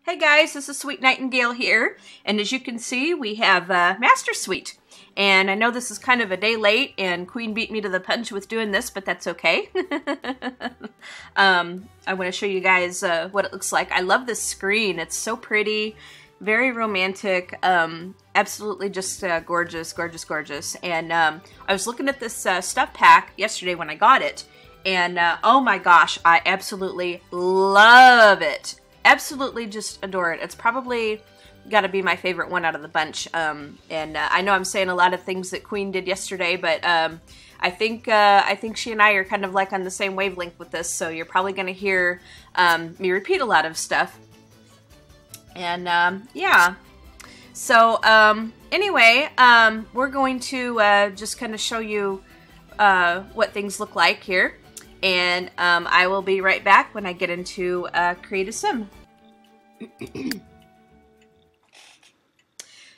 Hey guys, this is Sweet Nightingale here, and as you can see, we have Master Suite. And I know this is kind of a day late, and Queen beat me to the punch with doing this, but that's okay. I want to show you guys what it looks like. I love this screen. It's so pretty, very romantic, absolutely just gorgeous, gorgeous, gorgeous. And I was looking at this stuff pack yesterday when I got it, and oh my gosh, I absolutely love it. Absolutely just adore it. It's probably got to be my favorite one out of the bunch. And I know I'm saying a lot of things that Queen did yesterday, but I think she and I are kind of like on the same wavelength with this, so you're probably going to hear me repeat a lot of stuff. And yeah. So anyway, we're going to just kind of show you what things look like here. And I will be right back when I get into Create a Sim.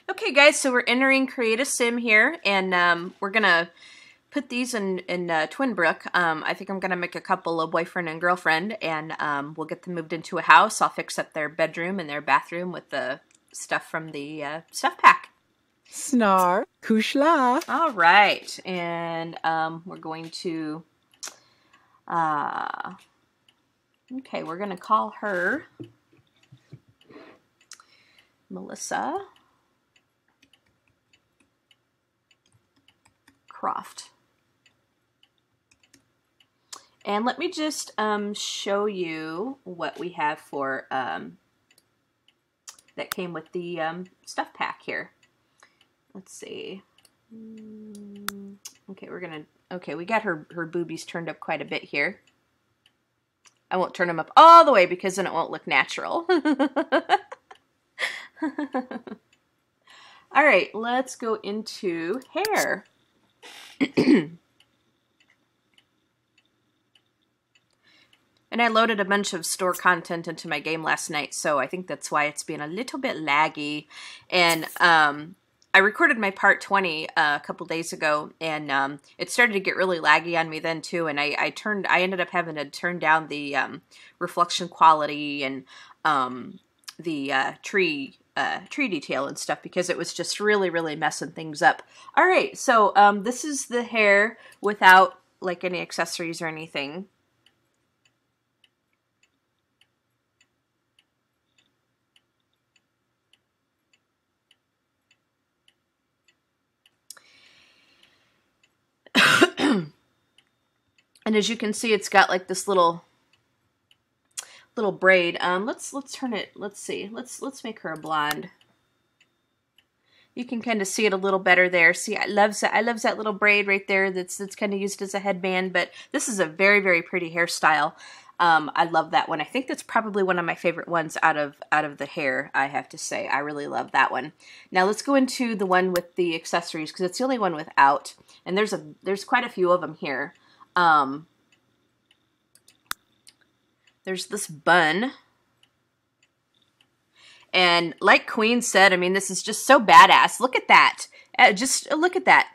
Okay guys, so we're entering Create a Sim here, and we're gonna put these in Twinbrook. I think I'm gonna make a couple, a boyfriend and girlfriend, and we'll get them moved into a house. I'll fix up their bedroom and their bathroom with the stuff from the stuff pack. Snar, kushla. All right, and we're going to okay, we're gonna call her Melissa Croft. And let me just show you what we have for that came with the stuff pack here. Let's see. Okay, we got her boobies turned up quite a bit here. I won't turn them up all the way because then it won't look natural. All right, let's go into hair. And I loaded a bunch of store content into my game last night, so I think that's why it's being a little bit laggy. And I recorded my part 20 a couple days ago, and it started to get really laggy on me then too. And I ended up having to turn down the reflection quality and the tree detail and stuff because it was just really messing things up. All right, so this is the hair without like any accessories or anything. And as you can see, it's got like this little braid. Let's turn it. Let's see. Let's make her a blonde. You can kind of see it a little better there. See, I love that little braid right there. That's kind of used as a headband. But this is a very pretty hairstyle. I love that one. I think that's probably one of my favorite ones out of the hair. I have to say, I really love that one. Now let's go into the one with the accessories because it's the only one without. And there's quite a few of them here. There's this bun. And like Queen said, I mean, this is just so badass. Look at that. Just look at that.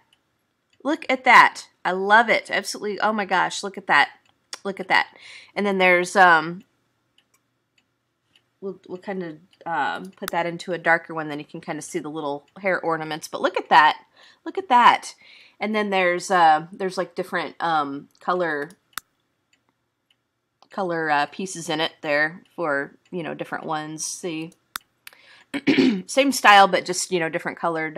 Look at that. I love it. Absolutely. Oh my gosh. Look at that. Look at that. And then there's, we'll kind of put that into a darker one. Then you can kind of see the little hair ornaments. But look at that. Look at that. And then there's like different color pieces in it there for, you know, different ones. See, same style, but just, you know, different colored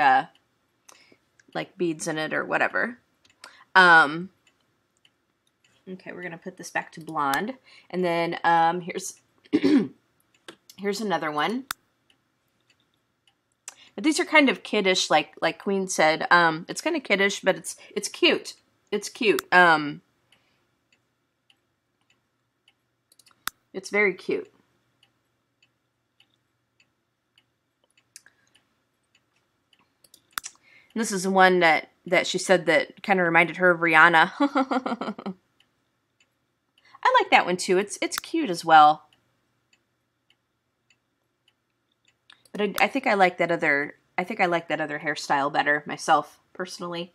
like beads in it or whatever. Okay, we're gonna put this back to blonde, and then here's here's another one. But these are kind of kiddish, like Queen said. It's kind of kiddish, but it's cute. It's cute. It's very cute. And this is the one that she said that kind of reminded her of Rihanna. I like that one too. It's cute as well. But I think I like that other. I think I like that other hairstyle better myself, personally.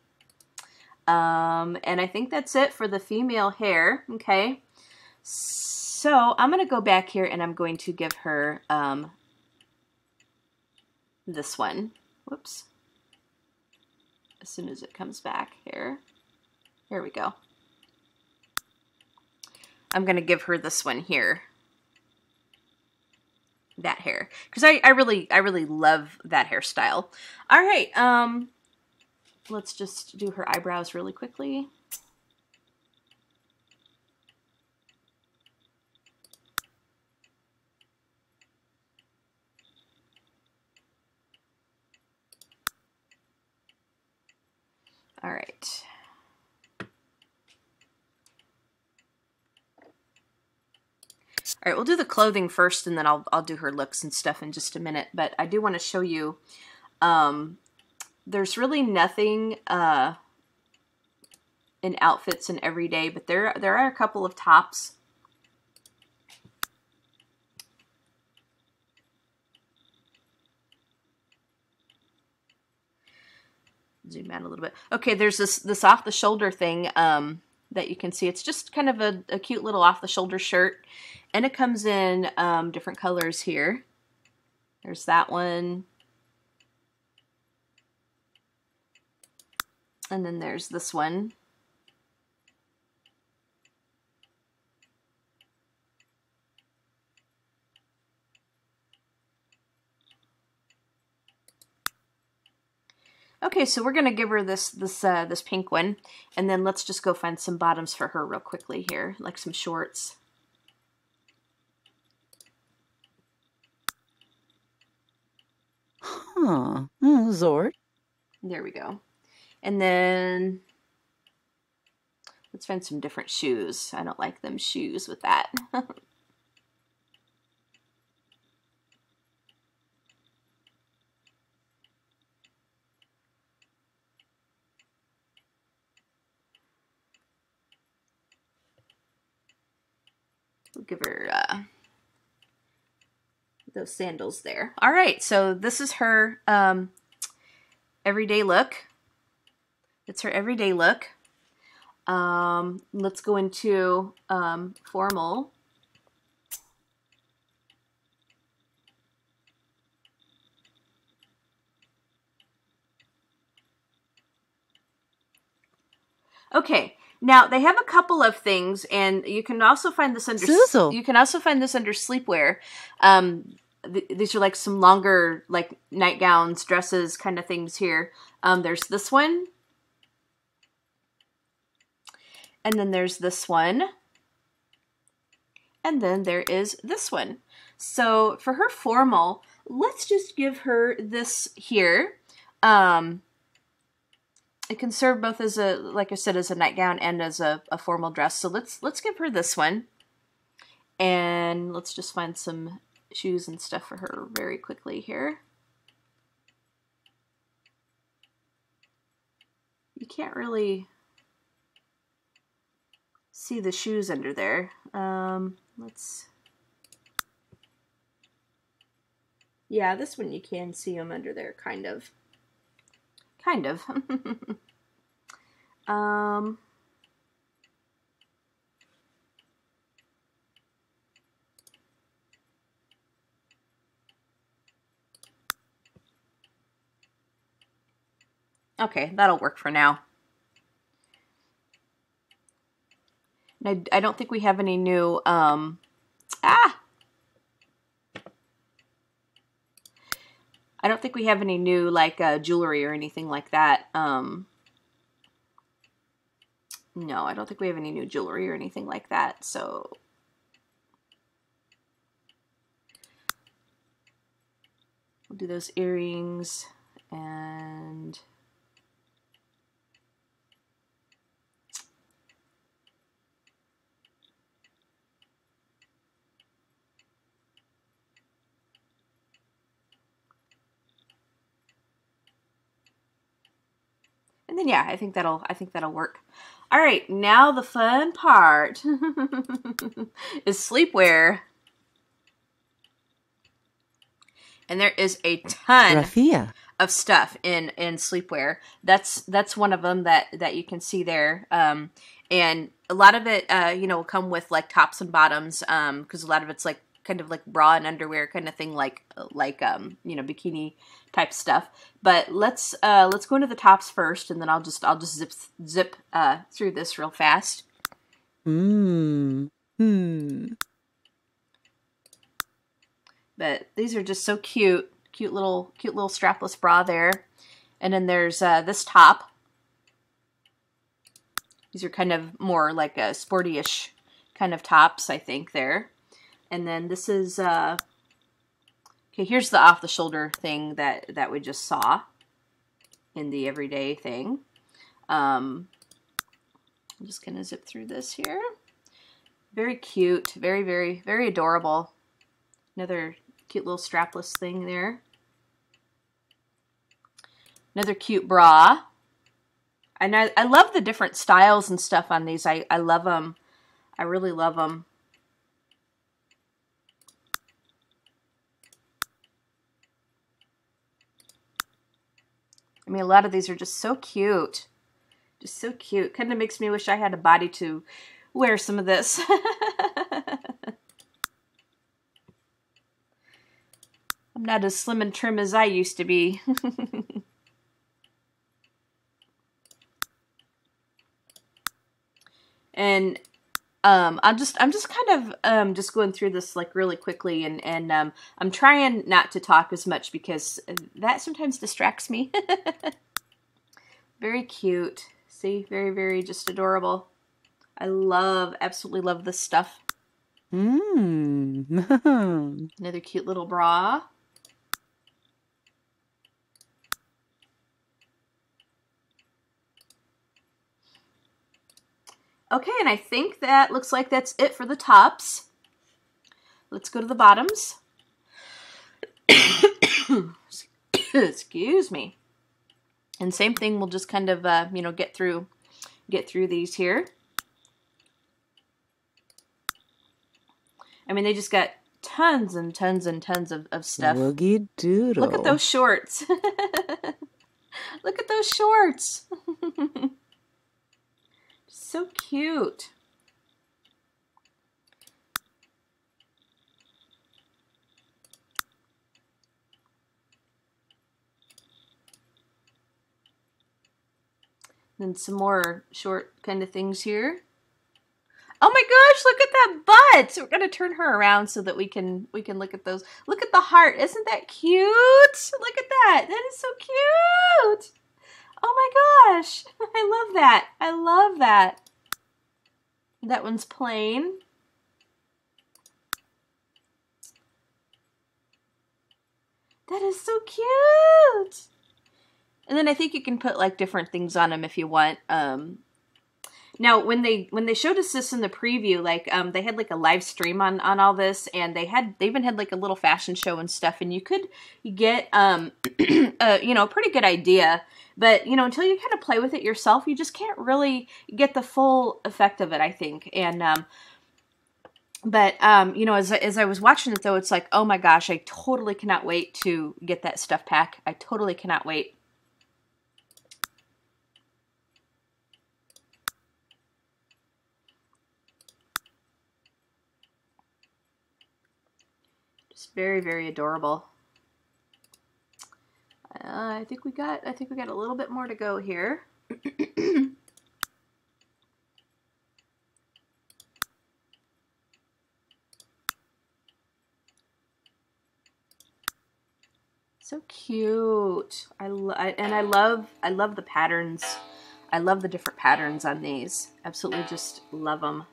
And I think that's it for the female hair. Okay. So I'm going to go back here and I'm going to give her this one. Whoops. As soon as it comes back here. Here we go. I'm going to give her this one here. That hair. Because I really love that hairstyle. All right. Let's just do her eyebrows really quickly. All right. All right, we'll do the clothing first, and then I'll do her looks and stuff in just a minute. But I do want to show you, there's really nothing in outfits and everyday, but there are a couple of tops. Zoom out a little bit. Okay, there's this off the shoulder thing that you can see. It's just kind of a cute little off the shoulder shirt, and it comes in different colors here. There's that one, and then there's this one. Okay, so we're gonna give her this pink one, and then let's just go find some bottoms for her real quickly here, like some shorts. Huh. Zord. There we go. And then let's find some different shoes. I don't like them shoes with that. We'll give her those sandals there. All right, so this is her everyday look. It's her everyday look. Let's go into formal. Okay. Now they have a couple of things, and you can also find this under Sizzle. You can also find this under sleepwear. These are like some longer, like nightgowns, dresses, kind of things here. There's this one, and then there's this one, and then there is this one. So for her formal, let's just give her this here. It can serve both as a, like I said, as a nightgown and as a formal dress. So let's give her this one. And let's just find some shoes and stuff for her very quickly here. You can't really see the shoes under there. Yeah, this one you can see them under there, kind of. Kind of. Okay, that'll work for now. And I don't think we have any new, I don't think we have any new, like, jewelry or anything like that. No, I don't think we have any new jewelry or anything like that, so... We'll do those earrings, and... And then yeah, I think that'll work. All right, now the fun part is sleepwear. And there is a ton of stuff in sleepwear. That's one of them that you can see there. And a lot of it, you know, will come with like tops and bottoms, because a lot of it's like kind of like bra and underwear kind of thing, like you know, bikini type stuff. But let's go into the tops first, and then I'll just zip through this real fast. But these are just so cute. Cute little strapless bra there. And then there's this top. These are kind of more like a sporty-ish kind of tops, I think, there. And then this is, okay, here's the off-the-shoulder thing that we just saw in the everyday thing. I'm just going to zip through this here. Very cute. Very, very, very adorable. Another cute little strapless thing there. Another cute bra. And I love the different styles and stuff on these. I love them. I really love them. I mean, a lot of these are just so cute. Just so cute. Kind of makes me wish I had a body to wear some of this. I'm not as slim and trim as I used to be. And I'm just kind of just going through this like really quickly, and I'm trying not to talk as much because that sometimes distracts me. Very cute. See, very, very just adorable. I absolutely love this stuff. Another cute little bra. Okay, and I think that looks like that's it for the tops. Let's go to the bottoms. Excuse me. And same thing, we'll just kind of, you know, get through these here. I mean, they just got tons and tons and tons of stuff. Woogie doodle. Look at those shorts. Look at those shorts. So cute. Then some more short kind of things here. Oh my gosh, look at that butt. So we're going to turn her around so that we can look at those. Look at the heart. Isn't that cute? Look at that. That is so cute. Oh my gosh. I love that. I love that. That one's plain. That is so cute. And then I think you can put like different things on them if you want. Now, when they showed us this in the preview, like they had like a live stream on all this, and they even had like a little fashion show and stuff, and you could get you know, a pretty good idea. But you know, until you kind of play with it yourself, you just can't really get the full effect of it, I think. And but you know, as I was watching it though, it's like, oh my gosh, I totally cannot wait to get that stuff pack. I totally cannot wait. Very, very adorable. I think we got a little bit more to go here. So cute. I love the patterns. I love the different patterns on these. Absolutely just love them.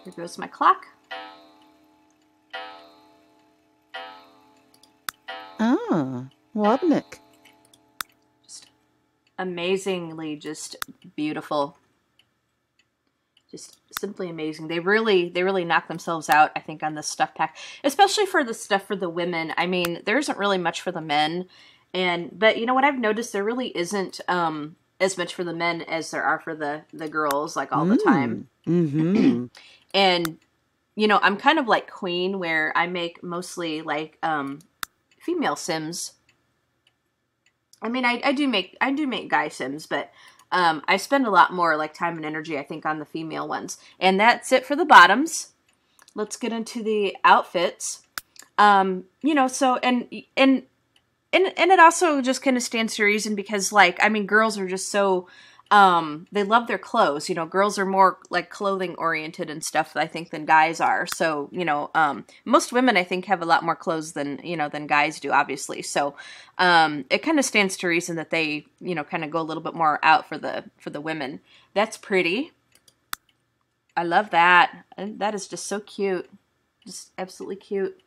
Here goes my clock. Wobnik. Just amazingly just beautiful. Just simply amazing. They really knock themselves out, I think, on this stuff pack. Especially for the stuff for the women. I mean, there isn't really much for the men. But you know what I've noticed? There really isn't as much for the men as there are for the girls, like all the time. Mm-hmm. And, you know, I'm kind of like Queen, where I make mostly like female Sims. I mean, I do make guy Sims, but I spend a lot more like time and energy, I think, on the female ones. And that's it for the bottoms. let's get into the outfits. You know, so, and it also just kind of stands to reason because, like, I mean, girls are just so, they love their clothes. You know, girls are more, like, clothing oriented and stuff, I think, than guys are. So, you know, most women, I think, have a lot more clothes than, you know, than guys do, obviously. So, it kind of stands to reason that they, you know, kind of go a little bit more out for the women. That's pretty. I love that. And that is just so cute. Just absolutely cute.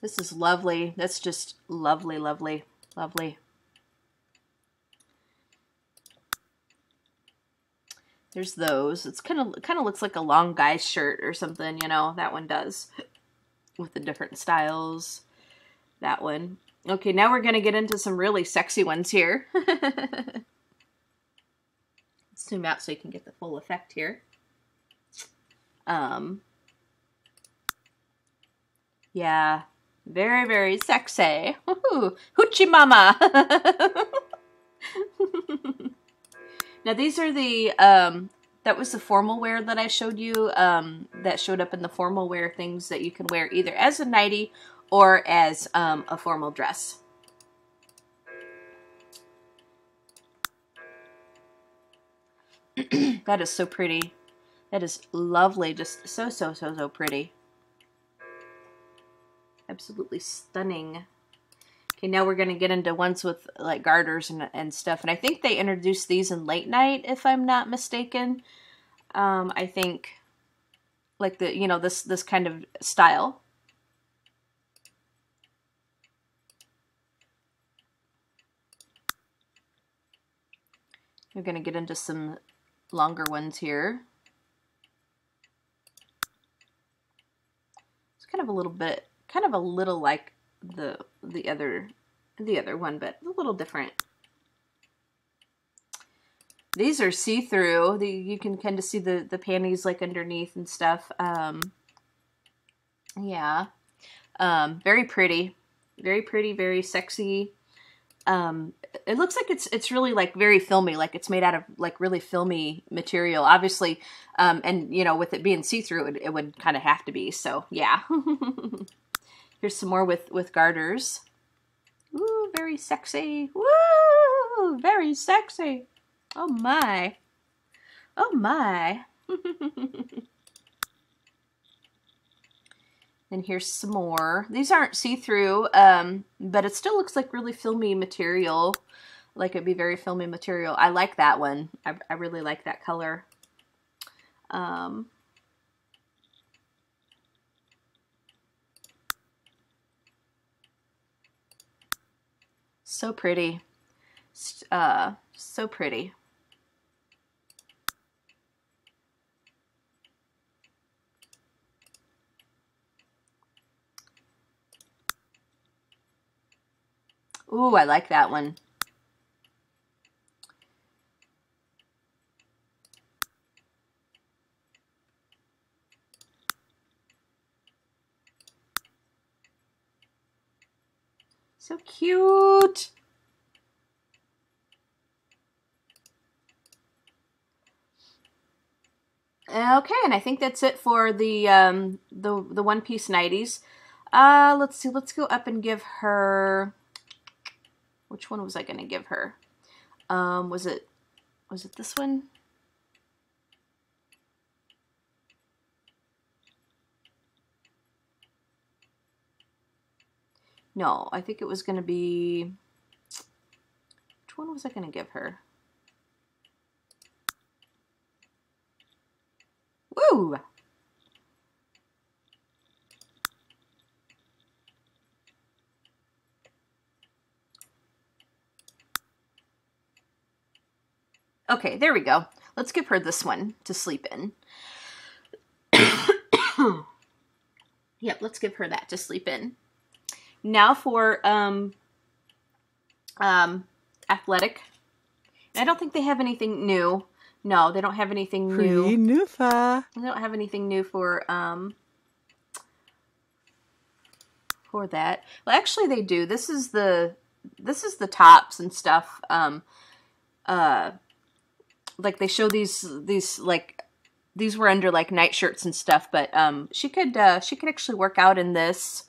This is lovely. That's just lovely, lovely, lovely. There's those. It's kind of looks like a long guy's shirt or something, you know. That one does, with the different styles. That one. Okay, now we're gonna get into some really sexy ones here. Zoom out so you can get the full effect here. Yeah. Very, very sexy. Woohoo! Hoochie mama! Now these are the, that was the formal wear that I showed you, that showed up in the formal wear things that you can wear either as a nightie or as a formal dress. That is so pretty. That is lovely. Just so, so, so, so pretty. Absolutely stunning. Okay, now we're going to get into ones with like garters and stuff. And I think they introduced these in late night, if I'm not mistaken. I think like the, you know, this kind of style. We're going to get into some longer ones here. It's kind of a little bit, kind of a little like the other one, but a little different. These are see-through. You can kind of see the panties like underneath and stuff. Yeah. Very pretty. Very pretty, very sexy. It looks like it's really like very filmy, like it's made out of like really filmy material, obviously. And you know, with it being see-through, it would kind of have to be. So yeah. Here's some more with garters. Ooh, very sexy. Woo, very sexy. Oh my. Oh my. And here's some more. These aren't see-through, but it still looks like really filmy material. Like it'd be very filmy material. I like that one. I really like that color. So pretty. So pretty. Ooh, I like that one. So cute. Okay, and I think that's it for the one-piece nighties. Let's see. Let's go up and give her. Which one was I going to give her? Was it this one? No, I think it was going to be. Which one was I going to give her? Woo! Okay, there we go. Let's give her this one to sleep in. Yep, let's give her that to sleep in. Now for athletic. I don't think they have anything new. No, they don't have anything new. Pretty new. They don't have anything new for that. Well, actually they do. This is the tops and stuff. like they show these like these were under like night shirts and stuff, but she could actually work out in this.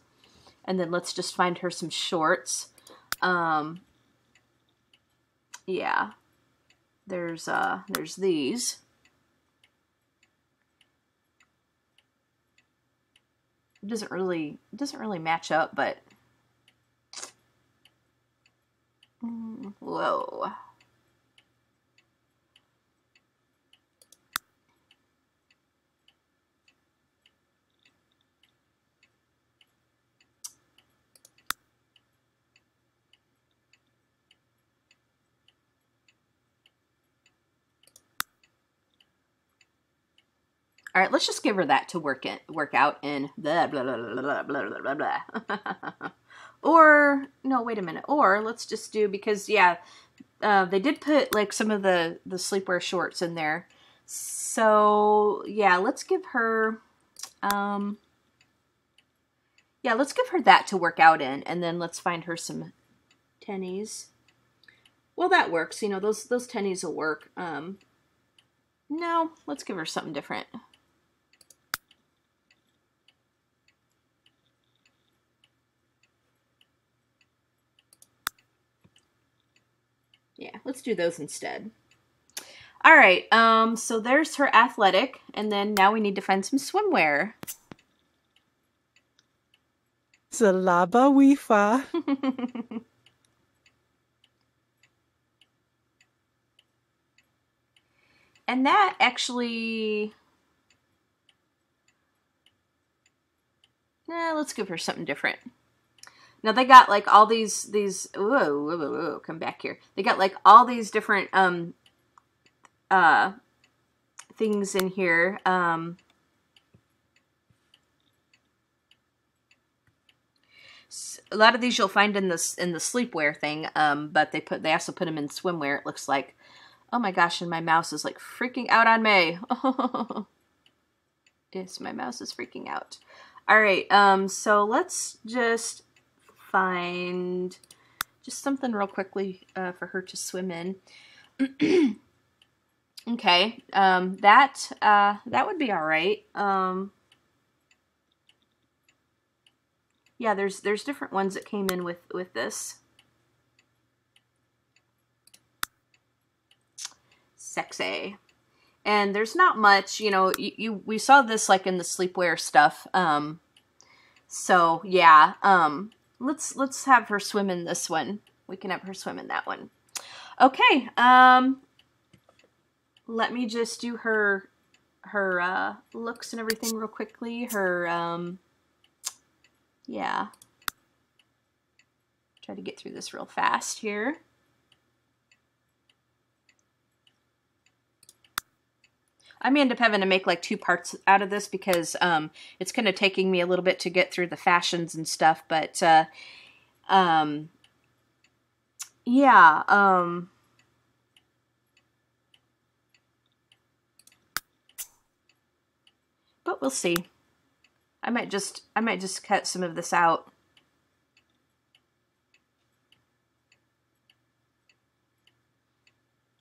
And then let's just find her some shorts. Yeah. There's these. It doesn't really match up, but whoa. All right, let's just give her that to work out in. Blah, blah, blah, blah, blah, blah, blah, blah. Or, no, wait a minute. Or let's just do, because, yeah, they did put, like, some of the sleepwear shorts in there. So, yeah, let's give her, yeah, let's give her that to work out in. And then let's find her some tennies. Well, that works. You know, those tennies will work. No, let's give her something different. Yeah, let's do those instead. All right, so there's her athletic, and then now we need to find some swimwear. Salaba Wifa. And that actually, let's give her something different. Now they got like all these whoa, come back here. They got like all these different things in here. A lot of these you'll find in the sleepwear thing, but they also put them in swimwear. It looks like, oh my gosh, and my mouse is like freaking out on me. Yes, my mouse is freaking out. All right, so let's just find just something real quickly for her to swim in. Okay, that would be all right. Yeah, there's different ones that came in with this. Sexy. And there's not much, you know, we saw this like in the sleepwear stuff. So yeah, let's have her swim in this one. We can have her swim in that one. Okay, let me just do her looks and everything real quickly. Her yeah. Try to get through this real fast here. I may end up having to make like 2 parts out of this because it's kind of taking me a little bit to get through the fashions and stuff, but yeah, but we'll see. I might just cut some of this out.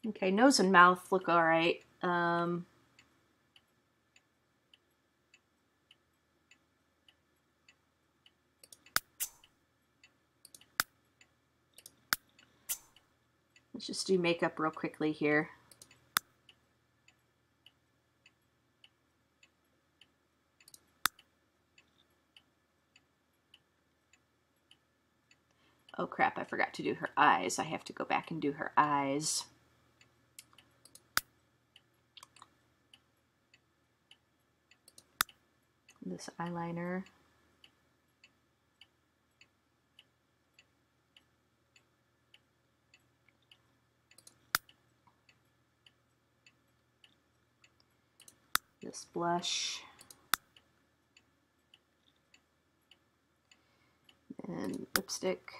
Okay, nose and mouth look all right. Let's just do makeup real quickly here. Oh crap, I forgot to do her eyes. I have to go back and do her eyes. This eyeliner. This blush. And lipstick.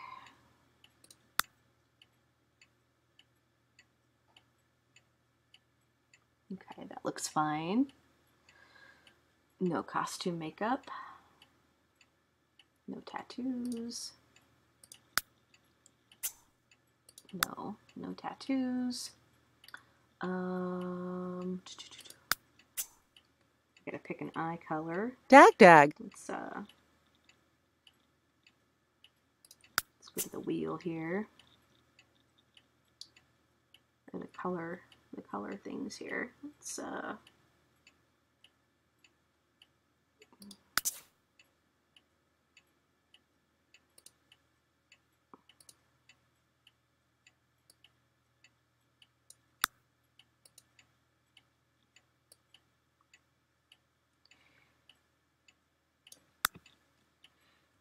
Okay, that looks fine. No costume makeup. No tattoos. No tattoos. Gotta pick an eye color. Dag. Let's go to the wheel here. And the color things here. Let's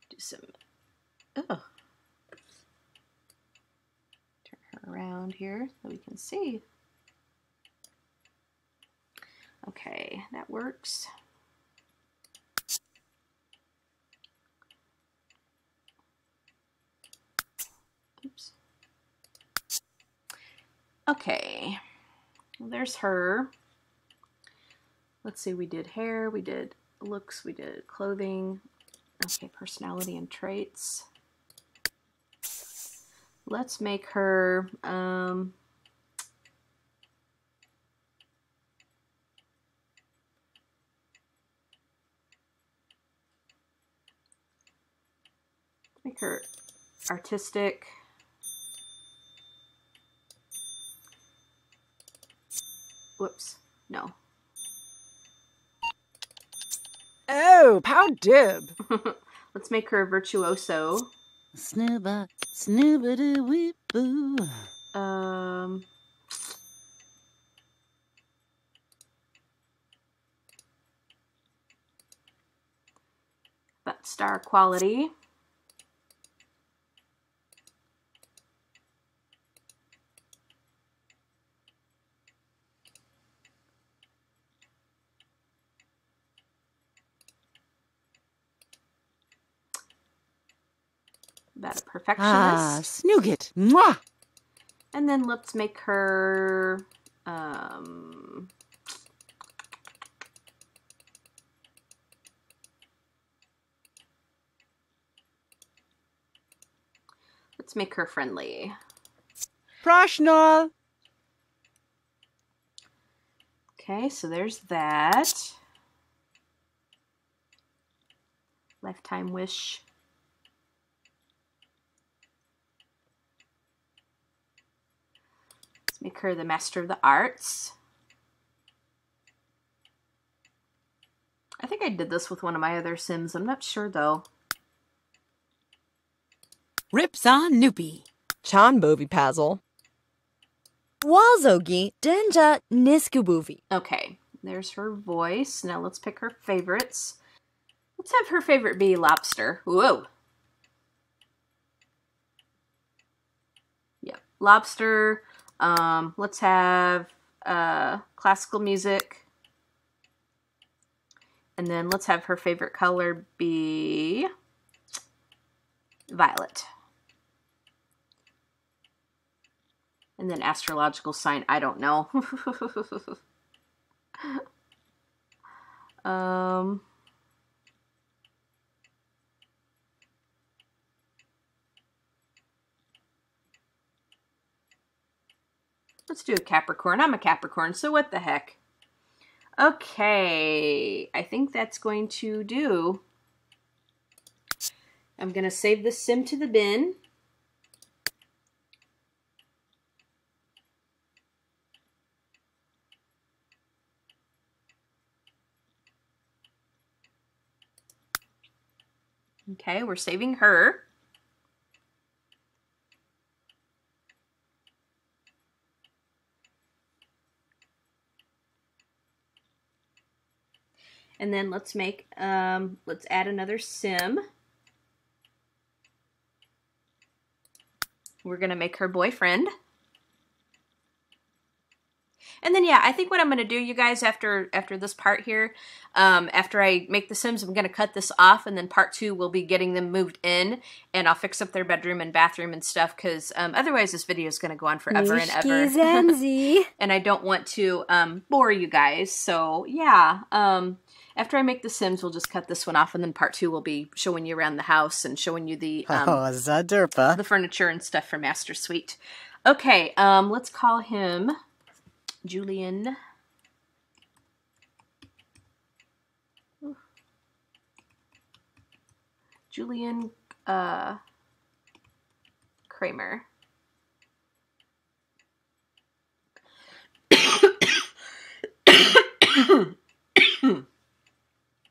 do some, turn her around here so we can see. Okay, that works. Oops. Okay, well, there's her. Let's see, we did hair, we did looks, we did clothing. Okay, personality and traits. Let's make her, make her artistic. Whoops, no. Oh, pow dib. Let's make her virtuoso. Snooba, snoobity weep boo. But star quality. About a perfectionist. Ah, snooget. Mwah. And then let's make her let's make her friendly. Prashnal. Okay, so there's that. Lifetime wish. Let's make her the master of the arts. I think I did this with one of my other Sims. I'm not sure though. Rips on Noopy. Chan Bovi Pazzle. Walzogi Denja Niskubuvi. Okay, there's her voice. Now let's pick her favorites. Let's have her favorite be lobster. Whoa. Yep, lobster. Let's have classical music. And then let's have her favorite color be violet. And then astrological sign, I don't know. Let's do a Capricorn. I'm a Capricorn, so what the heck? Okay, I think that's going to do. I'm going to save this sim to the bin. Okay, we're saving her. And then let's make, let's add another sim. We're gonna make her boyfriend. And then, yeah, I think what I'm going to do, you guys, after this part here, after I make the Sims, I'm going to cut this off, and then part 2 will be getting them moved in, and I'll fix up their bedroom and bathroom and stuff, because otherwise this video is going to go on forever and ever. And I don't want to bore you guys, so yeah. After I make the Sims, we'll just cut this one off, and then part 2 will be showing you around the house and showing you the the furniture and stuff for Master Suite. Okay, let's call him Julian. Julian Kramer.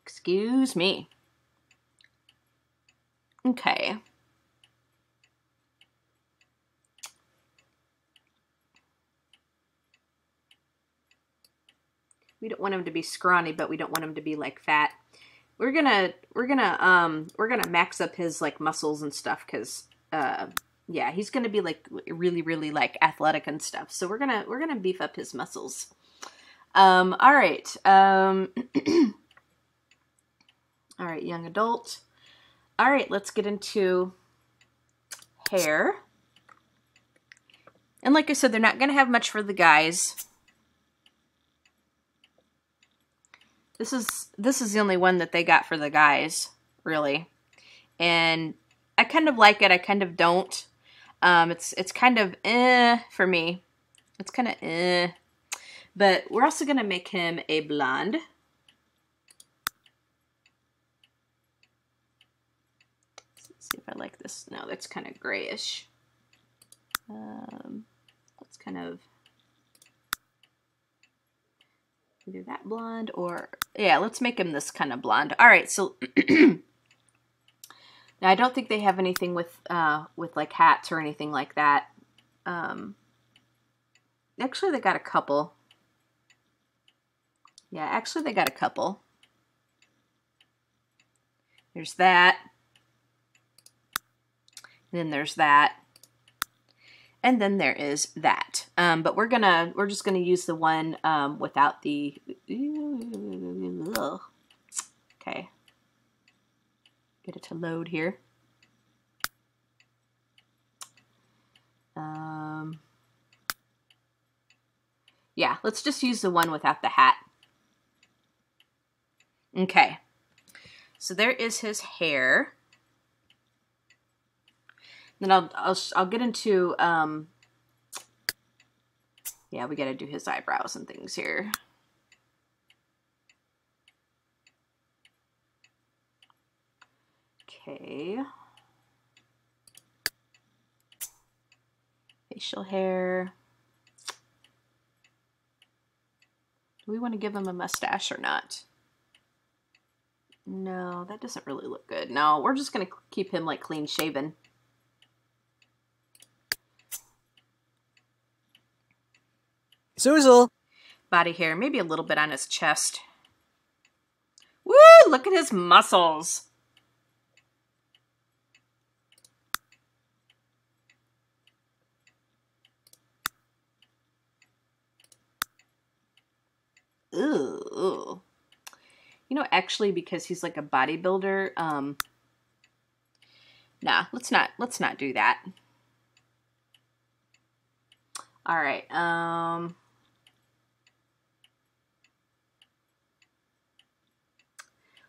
Excuse me. Okay. We don't want him to be scrawny, but we don't want him to be like fat. We're gonna max up his like muscles and stuff because yeah, he's gonna be like really like athletic and stuff. So we're gonna beef up his muscles. All right. All right, young adult. All right, let's get into hair. And like I said, they're not gonna have much for the guys. This is the only one that they got for the guys, really. And I kind of like it, I kind of don't. It's kind of for me. It's kind of But we're also going to make him a blonde. Let's see if I like this. No, that's kind of grayish. Let's kind of either that blonde or, yeah, let's make him this kind of blonde. All right, so now I don't think they have anything with like hats or anything like that. Actually, they got a couple. Yeah, actually, they got a couple. There's that. And then there's that. And then there is that. But we're just gonna use the one without the. Okay. Get it to load here. Yeah, let's just use the one without the hat. Okay. So there is his hair. Then I'll get into yeah, we got to do his eyebrows and things here. Okay. Facial hair. Do we want to give him a mustache or not? No, that doesn't really look good. No, we're just going to keep him like clean shaven. Suzel. Body hair, maybe a little bit on his chest. Woo, look at his muscles. Ooh. You know, actually, because he's like a bodybuilder, nah, let's not do that. All right,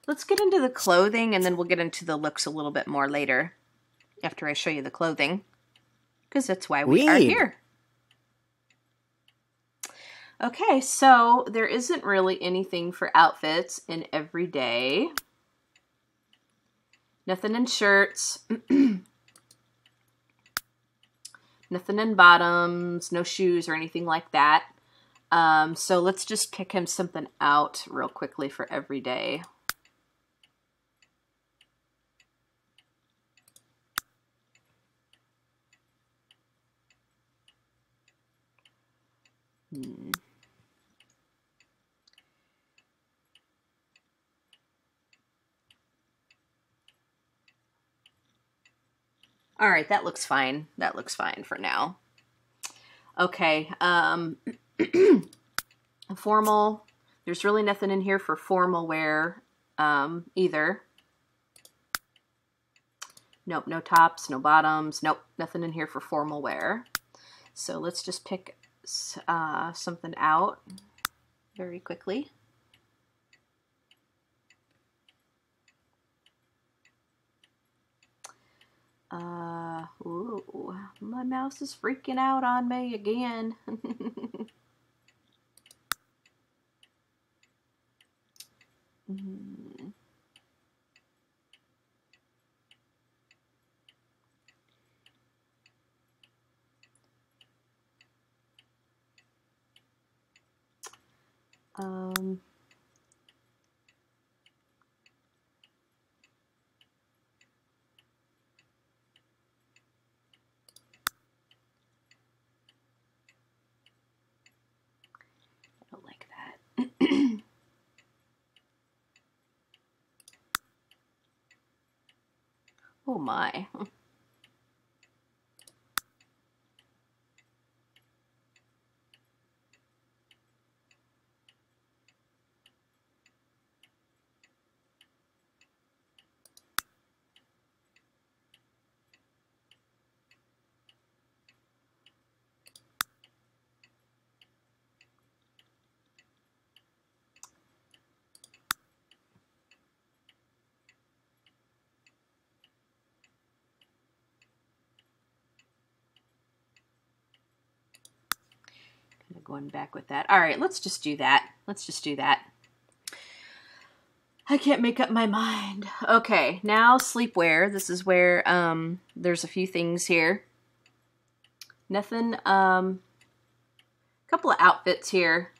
let's get into the clothing, and then we'll get into the looks a little bit more later, after I show you the clothing, because that's why we are here. Okay, so there isn't really anything for outfits in everyday. Nothing in shirts. Nothing in bottoms, no shoes or anything like that. So let's just pick him something out real quickly for everyday. All right, that looks fine. That looks fine for now. Okay, formal. There's really nothing in here for formal wear either. Nope, no tops, no bottoms. Nope, nothing in here for formal wear. So let's just pick something out very quickly. Ooh, my mouse is freaking out on me again. Mm. I don't like that. Oh my. Kind of going back with that. All right, let's just do that. Let's just do that. I can't make up my mind. Okay, now sleepwear. This is where there's a few things here. Nothing, couple of outfits here.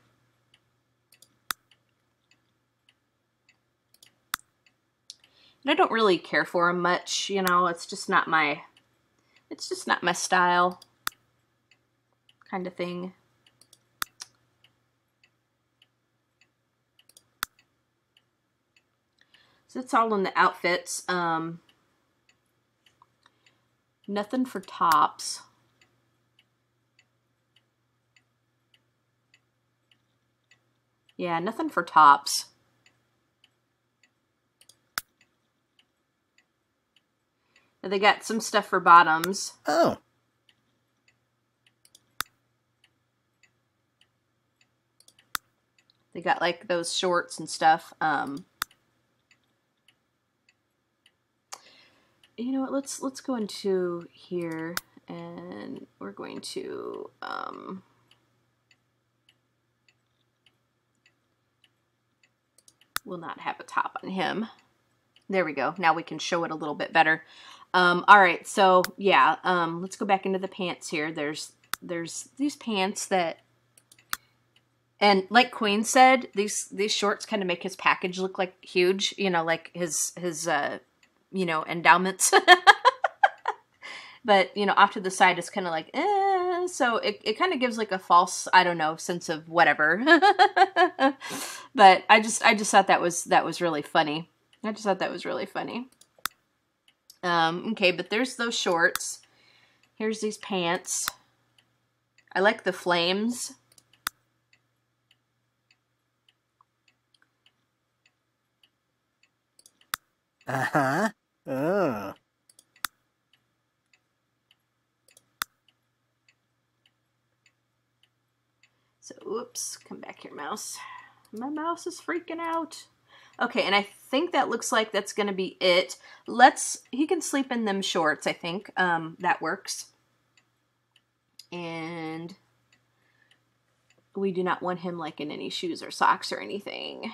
And I don't really care for them much, you know, it's just not my style kind of thing. So it's all in the outfits. Nothing for tops. Yeah, nothing for tops. Now they got some stuff for bottoms. Oh. They got like those shorts and stuff. You know what, let's go into here and we're going to we'll not have a top on him. There we go. Now we can show it a little bit better. All right, so yeah, let's go back into the pants here. There's these pants that, and like Queen said, these shorts kind of make his package look like huge, you know, like his you know, endowments. But, you know, off to the side, it's kind of like, so it kind of gives like a false, I don't know, sense of whatever. But I just thought that was really funny. I just thought that was really funny. Okay, but there's those shorts. Here's these pants. I like the flames. Uh-huh. Oh. So, oops, come back here, mouse. My mouse is freaking out. Okay, and I think that looks like that's going to be it. He can sleep in them shorts, I think. That works. And we do not want him like in any shoes or socks or anything.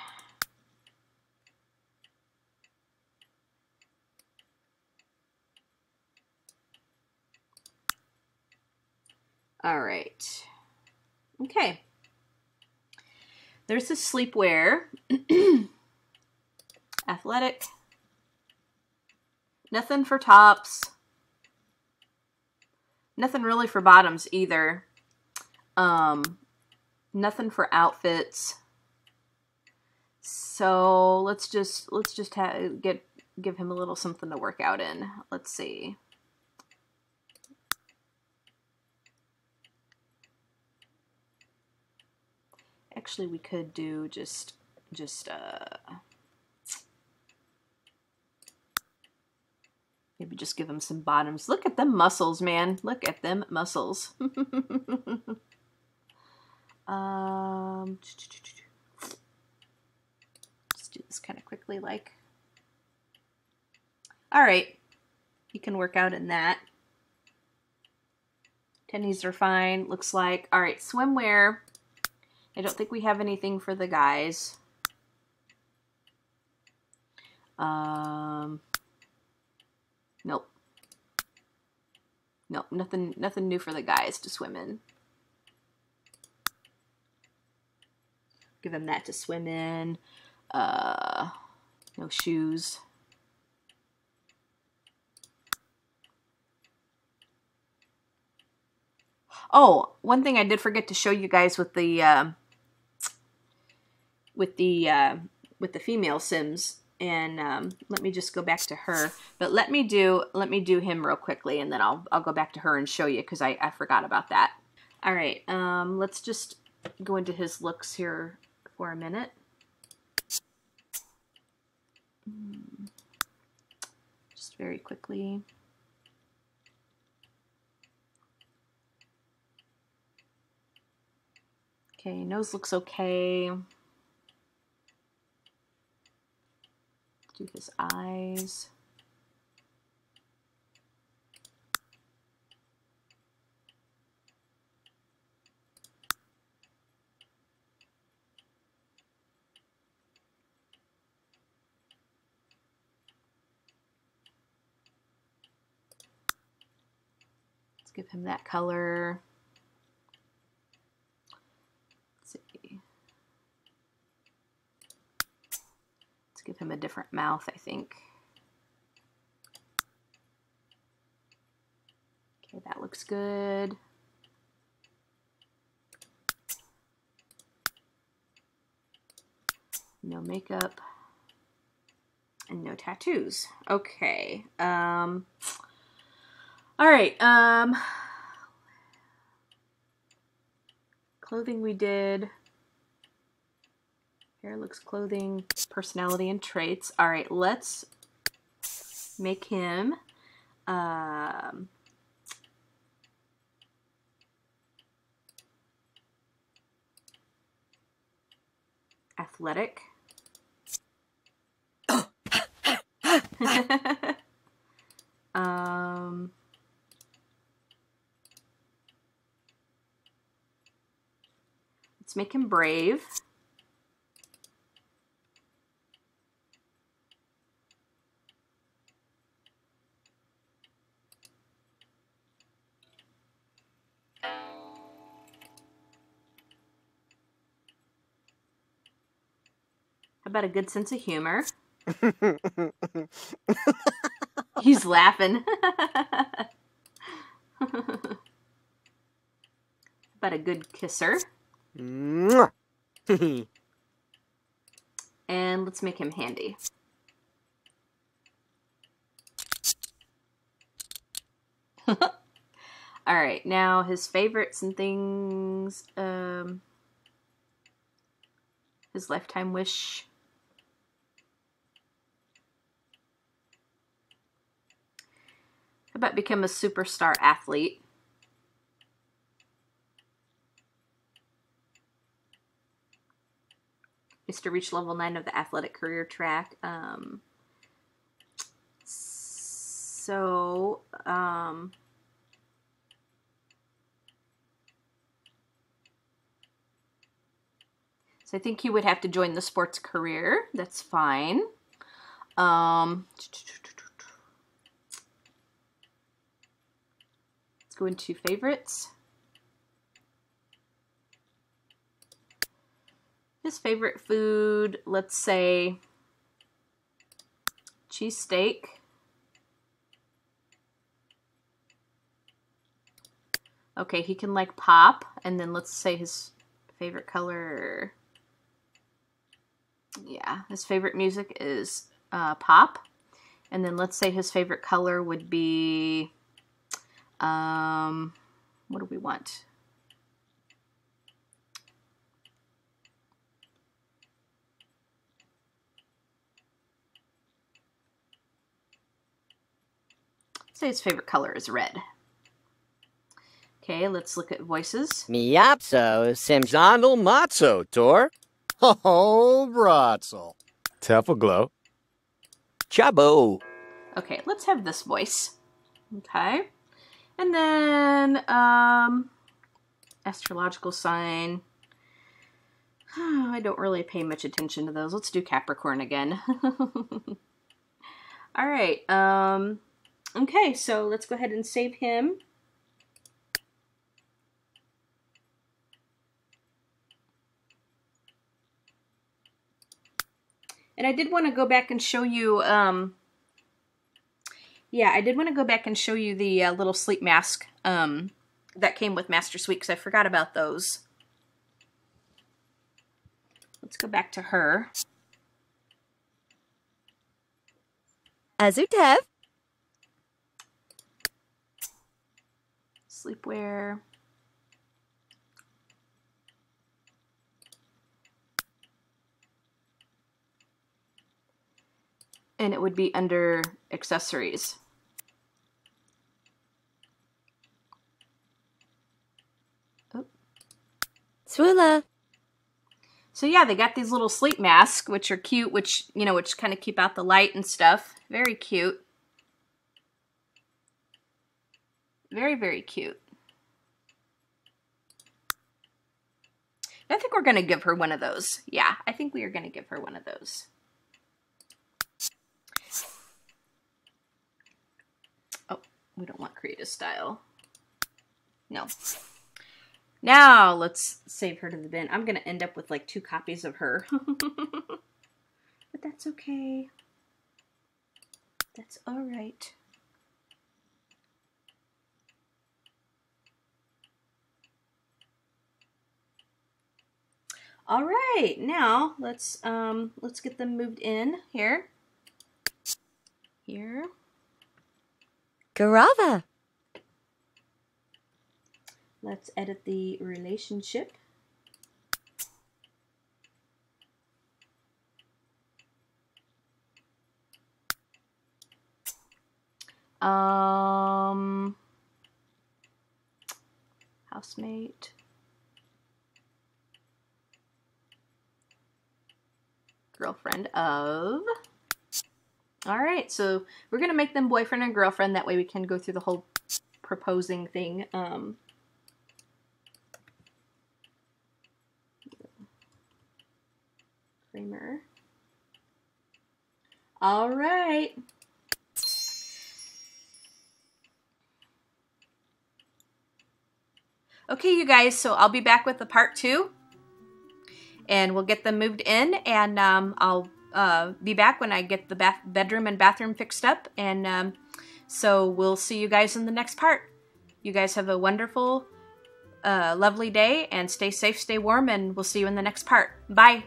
All right. Okay. There's the sleepwear. Athletic. Nothing for tops. Nothing really for bottoms either. Nothing for outfits. So let's just give him a little something to work out in. Let's see. Actually, we could do just maybe just give him some bottoms. Look at them muscles, man. Look at them muscles. Just do this kind of quickly, like. All right, he can work out in that. Tennies are fine, looks like. All right, swimwear. I don't think we have anything for the guys. Nope. Nope, nothing new for the guys to swim in. Give him that to swim in. No shoes. Oh, one thing I did forget to show you guys with the female Sims, and let me just go back to her. But let me do him real quickly, and then I'll go back to her and show you, because I forgot about that. All right, let's just go into his looks here for a minute. Just very quickly. Okay, nose looks okay. Do his eyes. Let's give him that color. Give him a different mouth, I think. Okay, that looks good. No makeup and no tattoos. Okay. All right. Clothing we did. Hair looks, clothing, personality, and traits. All right, let's make him athletic. Let's make him brave. How about a good sense of humor? He's laughing. How about a good kisser? And let's make him handy. All right, now his favorites and things. His lifetime wish. How about become a superstar athlete? Is to reach level 9 of the athletic career track. So I think he would have to join the sports career. That's fine. Let's go into favorites. His favorite food, let's say cheesesteak. Okay, he can like pop, and then let's say his favorite color. Yeah, his favorite music is pop. And then let's say his favorite color would be, what do we want? Say his favorite color is red. Okay, let's look at voices. Miapso Simjandal Matzo, Tor. Oh, Bratzel. Tefaglow. Chabo. Okay, let's have this voice. Okay. And then, astrological sign. I don't really pay much attention to those. Let's do Capricorn again. All right. Okay, so let's go ahead and save him. And I did want to go back and show you, yeah, I did want to go back and show you the little sleep mask that came with Master Sweet, because I forgot about those. Let's go back to her. Azutev. Sleepwear. And it would be under accessories. Oh. Swula. So yeah, they got these little sleep masks, which are cute, which, you know, which kind of keep out the light and stuff. Very cute. Very, very cute. I think we're going to give her one of those. Yeah, I think we are going to give her one of those. Oh, we don't want creative style. No. Now let's save her to the bin. I'm going to end up with like 2 copies of her. But that's okay. That's all right. All right, now let's get them moved in here. Here. Garava. Let's edit the relationship. Housemate. Girlfriend of. All right, so we're gonna make them boyfriend and girlfriend. That way we can go through the whole proposing thing. Kramer. All right. Okay, you guys, so I'll be back with the part 2. And we'll get them moved in, and I'll be back when I get the bedroom and bathroom fixed up. And so we'll see you guys in the next part. You guys have a wonderful, lovely day, and stay safe, stay warm, and we'll see you in the next part. Bye.